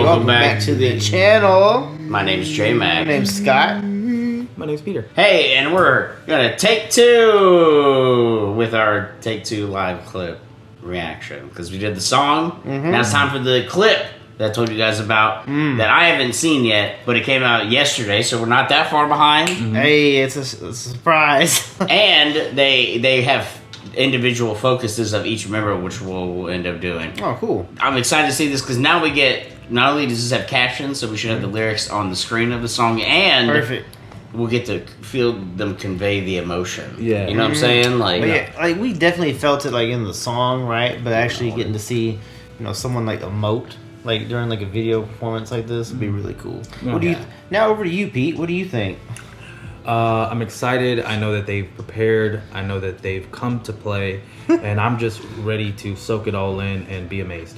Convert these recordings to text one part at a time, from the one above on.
Welcome back to the channel. My name's J-Mac. My name's Scott. My name's Peter. Hey, and we're gonna take two with our take two live clip reaction because we did the song. Now it's time for the clip that I told you guys about that I haven't seen yet, but it came out yesterday, so we're not that far behind. Hey, it's a surprise. And they have individual focuses of each member, which we'll end up doing. Oh, cool. I'm excited to see this because now we get, not only does this have captions, so we should have the lyrics on the screen of the song, and Perfect. we'll get to feel them convey the emotion. Yeah. You know what I'm saying? Like, But yeah, like we definitely felt it like in the song, right? But actually getting to see, someone like emote like during like a video performance like this would be really cool. What do you? Now over to you, Pete. What do you think? I'm excited. I know that they've prepared. I know that they've come to play, and I'm just ready to soak it all in and be amazed.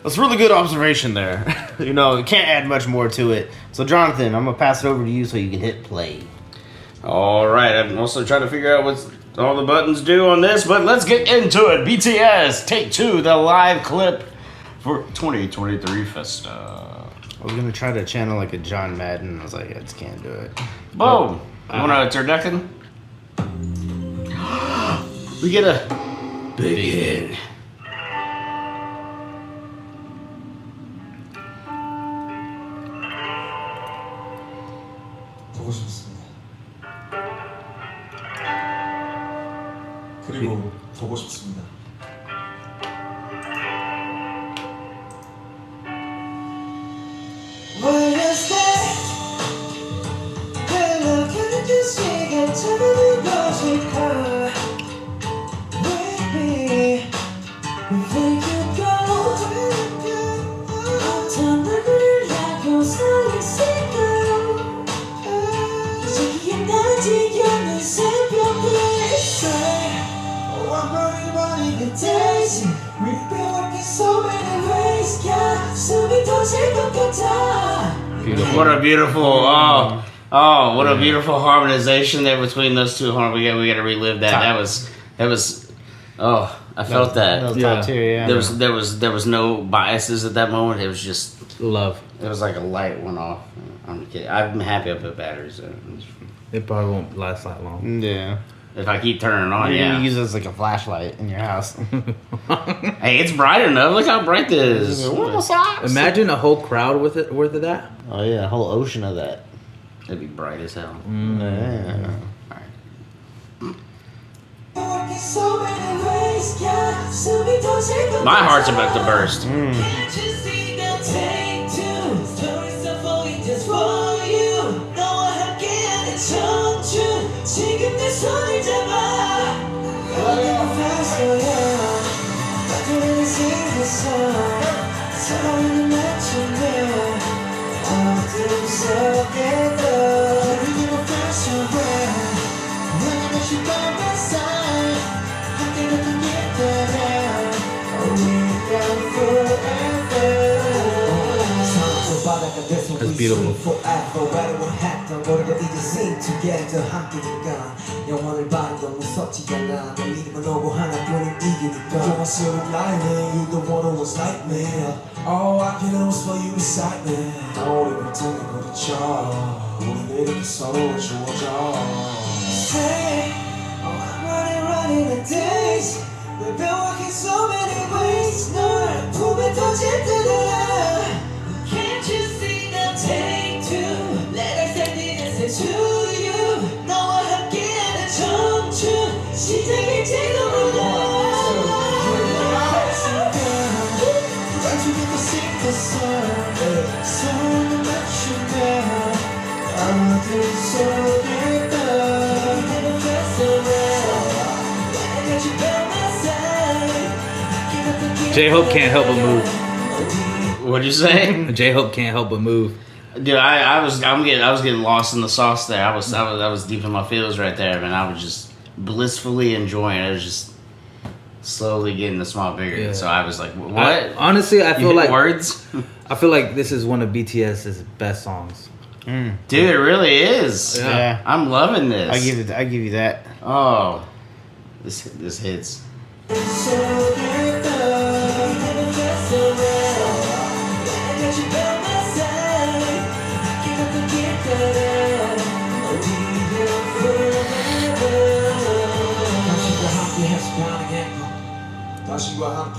That's a really good observation there. Can't add much more to it. So, Jonathan, I'm gonna pass it over to you so you can hit play. all right. I'm also trying to figure out what all the buttons do on this, but let's get into it. BTS Take Two, the live clip for 2023 Festa. I was gonna try to channel like a John Madden. I was like, I just can't do it. Boom! You want to turducken? We get a big hit. 보고 싶습니다. 그리고 보고 싶습니다. Beautiful. What a beautiful what a beautiful harmonization there between those two. We got to relive that. That was I felt that. That was top tier, yeah. There was no biases at that moment. It was just Love. it was like a light went off. I'm kidding. I'm happy I put batteries in. It probably won't last that long. Yeah. If I keep turning it on, You're yeah. gonna use it as like a flashlight in your house. Hey, it's bright enough. Look how bright this is. Imagine a whole crowd worth of that. Oh yeah, a whole ocean of that. It'd be bright as hell. Yeah. My heart's about to burst. That's beautiful. All I can do is for you beside me. Don't even pretend to go to jar. 우리 이렇게 서로 주어져. Say, I'm running the days. We've been working so many ways. 널 품에 터질 때다. Can't you see the take two? 내가 살리는 새 to you. 너와 함께하는 청춘 시작일지도 몰라. J-Hope can't help but move. What'd you say? J-Hope can't help but move. Dude, I was getting lost in the sauce there. I was deep in my feels right there, man. I was just blissfully enjoying it. I was just slowly getting the small bigger. Yeah. So I was like, what? Honestly, I feel like words. I feel like this is one of BTS's best songs. Dude, it really is. Yeah. I'm loving this. I give you that. Oh, this hits.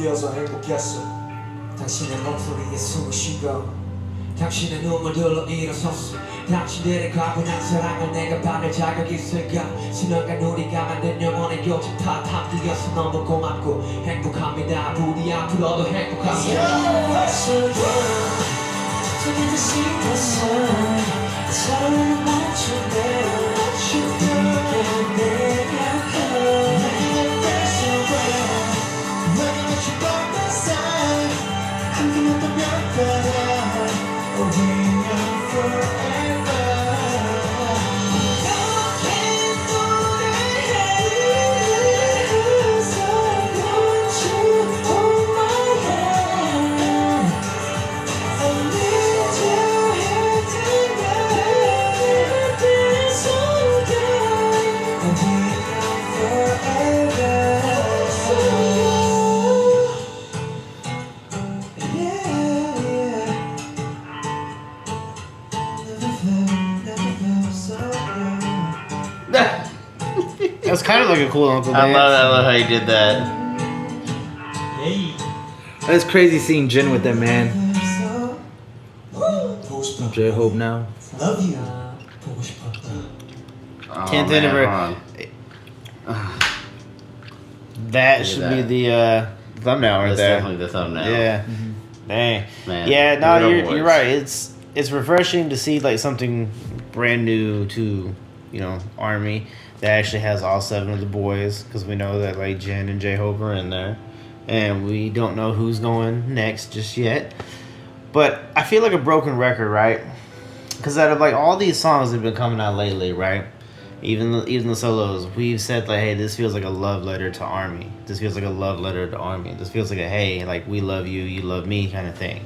함께여서 행복했어. 당신의 목소리에 숨을 쉬고 당신의 눈물들로 일어섰어. 당신들의 과분한 사랑을 내가 받을 자격 있을까. 신화가 우리가 만든 영원의 요즘 다 함께여서 너무 고맙고 행복합니다. 부디 앞으로도 행복합니다. 저기도 싶었어. 사랑을 멈춘대로 멈춘대로 내가 That's kind of like a cool Uncle I dance. love how you did that. It's crazy seeing Jin with them, man. 보고 싶다. J-Hope now. Love you. 보고 싶어. Oh, Can't man, never- hold on. That should be the thumbnail right That's there. definitely the thumbnail. Yeah. Dang. Man, Yeah, no, good old you're boys. right. It's refreshing to see like something brand new to, you know, Army that actually has all 7 of the boys, because we know that like Jen and J-Hope are in there, and we don't know who's going next just yet. But I feel like a broken record, right? Because out of like all these songs that have been coming out lately, right? Even the solos, we've said like, hey, this feels like a love letter to Army. This feels like a love letter to Army. This feels like a, hey, like we love you, you love me kind of thing.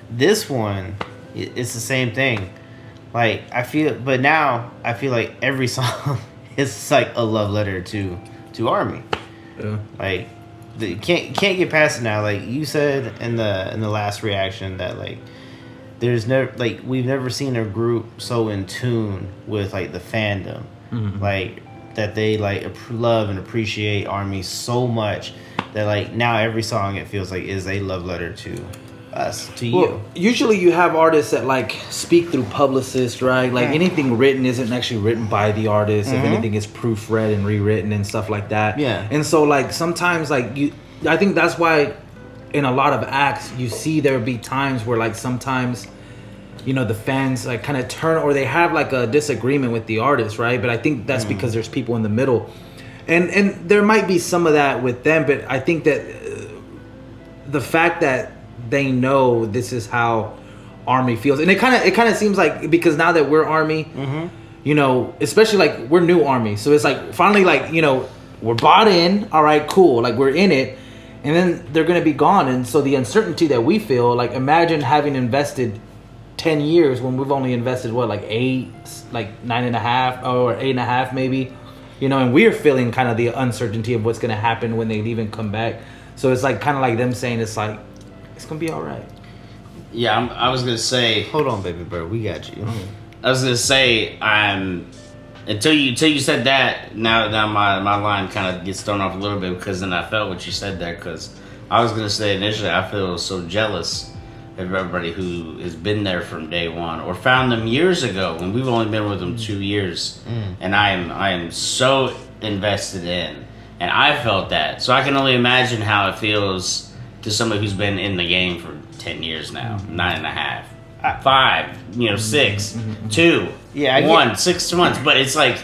This one, it's the same thing. Like but now I feel like every song is like a love letter to Army. Yeah. Like can't get past it now. Like you said in the last reaction that like there's never like we've never seen a group so in tune with like the fandom. Mm-hmm. Like that they like love and appreciate Army so much that like now every song it feels like is a love letter to us, to you. Usually you have artists that like speak through publicists, right? Like anything written isn't actually written by the artist. If anything, it's proofread and rewritten and stuff like that. Yeah. And so like sometimes like I think that's why in a lot of acts you see there be times where like sometimes, you know, the fans like kind of turn or they have like a disagreement with the artist, right? But I think that's because there's people in the middle, and there might be some of that with them. But I think that the fact that they know this is how Army feels, and it kind of seems like because now that we're Army, you know, especially like we're new Army, so it's like finally like, you know, we're bought in. All right, cool, like we're in it, and then they're gonna be gone, and so the uncertainty that we feel, like imagine having invested 10 years when we've only invested what, like 8, like 9.5 or 8.5 maybe, you know, and we're feeling kind of the uncertainty of what's gonna happen when they even come back. So it's like kind of like them saying it's like it's gonna be all right. Yeah, I was gonna say. Hold on, baby bird, we got you. I was gonna say, until you said that. Now my line kind of gets thrown off a little bit because then I felt what you said there. Because I was gonna say initially I feel so jealous of everybody who has been there from day one or found them years ago when we've only been with them 2 years, and I am so invested in, and I felt that. So I can only imagine how it feels to somebody who's been in the game for 10 years now, 9.5, 5, 6, 2, 1, 6 months. But it's like,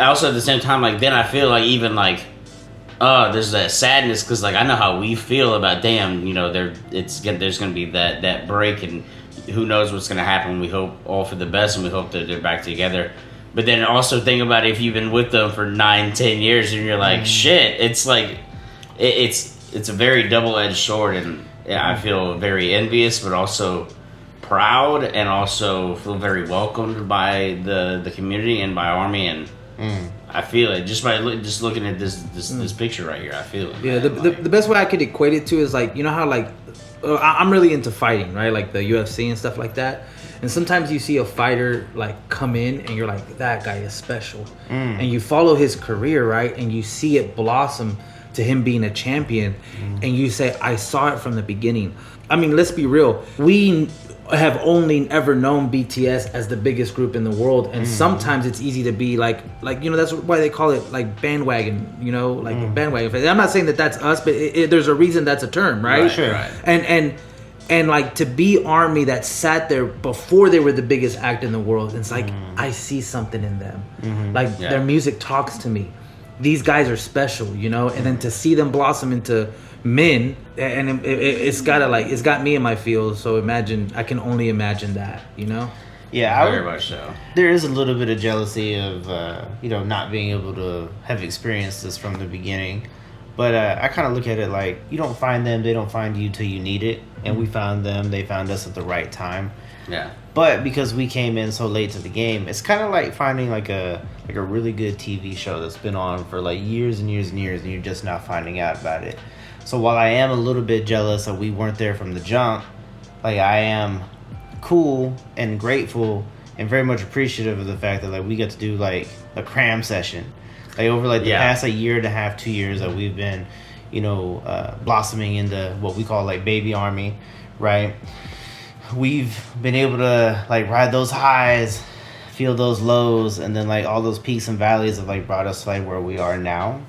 also at the same time, like then I feel like even like, there's that sadness because like I know how we feel about damn, there's gonna be that break and who knows what's gonna happen. We hope all for the best and we hope that they're back together. But then also think about if you've been with them for 9-10 years and you're like shit. It's like it's a very double-edged sword, and I feel very envious, but also proud, and also feel very welcomed by the community and by Army, and I feel it just by just looking at this picture right here. I feel it. Yeah, the best way I could equate it to is like, you know how like I'm really into fighting, right? Like the UFC and stuff like that. And sometimes you see a fighter like come in and you're like, that guy is special. And you follow his career, right? And you see it blossom to him being a champion, and you say, I saw it from the beginning. I mean, let's be real. We have only ever known BTS as the biggest group in the world, and sometimes it's easy to be like that's why they call it like bandwagon, bandwagon. I'm not saying that that's us, but there's a reason that's a term, right? Sure. Right. And like to be Army that sat there before they were the biggest act in the world, it's like I see something in them. Like their music talks to me. These guys are special, and then to see them blossom into men, and it's got me in my field. So I can only imagine that, Yeah, Very much so. There is a little bit of jealousy of not being able to have experienced this from the beginning, but I kind of look at it like you don't find them, they don't find you till you need it, and we found them, they found us at the right time. Yeah. But because we came in so late to the game, it's kind of like finding like a really good TV show that's been on for like years and years and years, and you're just now finding out about it. So while I am a little bit jealous that we weren't there from the jump, like I am cool and grateful and very much appreciative of the fact that like we got to do like a cram session, like over like the past like year and a half, 2 years that we've been, blossoming into what we call like baby Army, right? We've been able to like ride those highs, feel those lows, and then like all those peaks and valleys have like brought us like where we are now.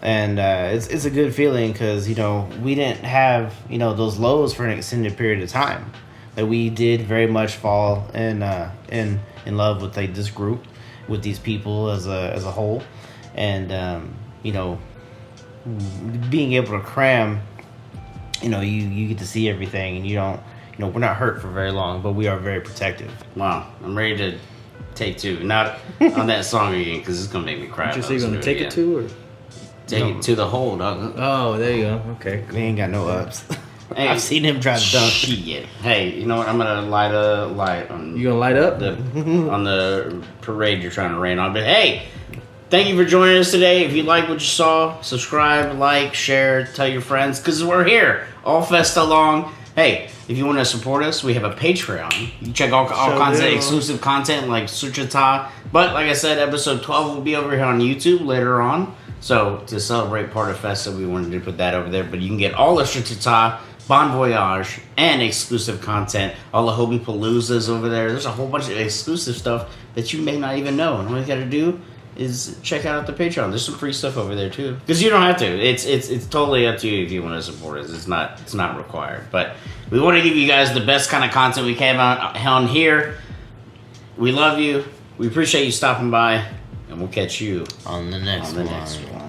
And it's a good feeling because we didn't have those lows for an extended period of time. That we did very much fall in love with like this group, with these people as a whole, and being able to cram, you get to see everything, and you don't. We're not hurt for very long, but we are very protective. Wow, I'm ready to take two. Not on that song again, because it's gonna make me cry. Just so you're gonna take it to, or take it to the hole, dog. oh, there you go. Okay, We ain't got no ups. Hey, I've seen him try to dunk. Shit. Hey, you know what? I'm gonna light a light on you gonna light up? on the parade you're trying to rain on. But hey, thank you for joining us today. If you like what you saw, subscribe, like, share, tell your friends, because we're here all festa long. Hey, if you want to support us, we have a Patreon. You check all kinds of exclusive content like Suchata. But like I said, episode 12 will be over here on YouTube later on. So to celebrate part of Festa, we wanted to put that over there. But you can get all of Suchata, Bon Voyage, and exclusive content. All the Hobie Paloozas over there. There's a whole bunch of exclusive stuff that you may not even know. And all you got to do is check out the Patreon. There's some free stuff over there too. Because you don't have to. It's totally up to you if you want to support us. It's not required. But we want to give you guys the best kind of content we can on here. We love you. We appreciate you stopping by, and we'll catch you On the next one.